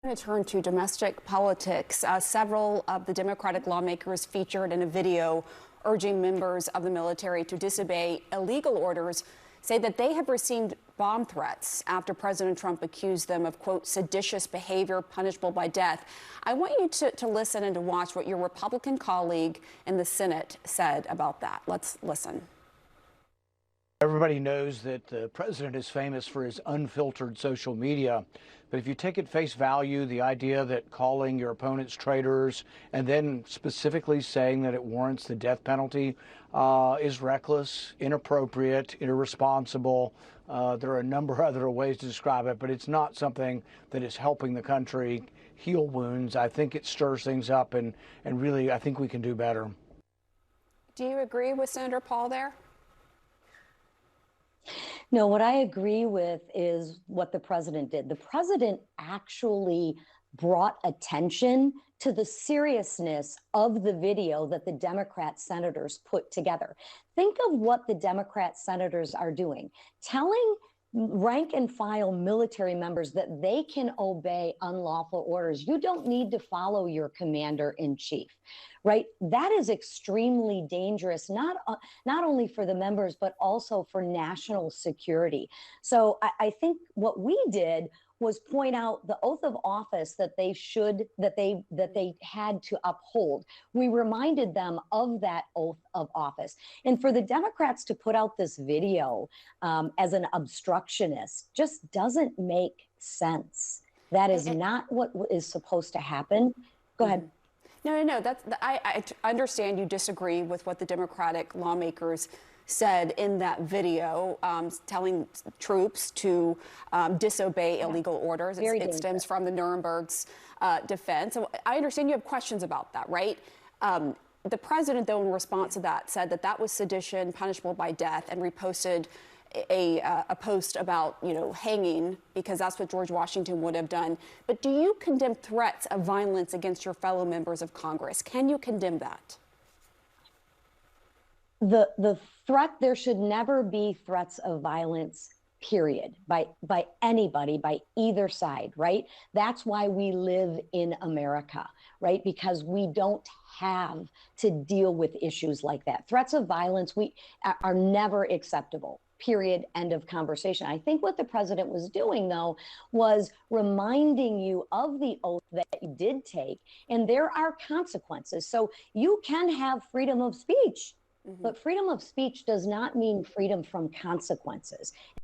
I'm going to turn to domestic politics. Several of the Democratic lawmakers featured in a video urging members of the military to disobey illegal orders say that they have received bomb threats after President Trump accused them of, quote, seditious behavior punishable by death. I want you to listen and to watch what your Republican colleague in the Senate said about that. Let's listen. Everybody knows that the president is famous for his unfiltered social media. But if you take at face value the idea that calling your opponents traitors and then specifically saying that it warrants the death penalty is reckless, inappropriate, irresponsible. There are a number of other ways to describe it, but it's not something that is helping the country heal wounds. I think it stirs things up, and really I think we can do better. Do you agree with Senator Paul there? No, what I agree with is what the president did. The president actually brought attention to the seriousness of the video that the Democrat senators put together. Think of what the Democrat senators are doing, telling rank and file military members that they can obey unlawful orders. You don't need to follow your commander in chief, right? That is extremely dangerous, not only for the members, but also for national security. So I think what we did was point out the oath of office that they had to uphold. We reminded them of that oath of office. And for the Democrats to put out this video as an obstructionist just doesn't make sense. That is not what is supposed to happen. Go ahead. No. I understand you disagree with what the Democratic lawmakers said in that video, telling troops to disobey illegal orders. It stems from the Nuremberg's defense. So I understand you have questions about that, right? The president, though, in response to that, said that that was sedition, punishable by death, and reposted a post about, hanging, because that's what George Washington would have done. But do you condemn threats of violence against your fellow members of Congress? Can you condemn that? The threat, there should never be threats of violence, period, by anybody, by either side, right? That's why we live in America, right? Because we don't have to deal with issues like that. Threats of violence are never acceptable. Period. End of conversation. I think what the president was doing, though, was reminding you of the oath that you did take, and there are consequences. So you can have freedom of speech, but freedom of speech does not mean freedom from consequences.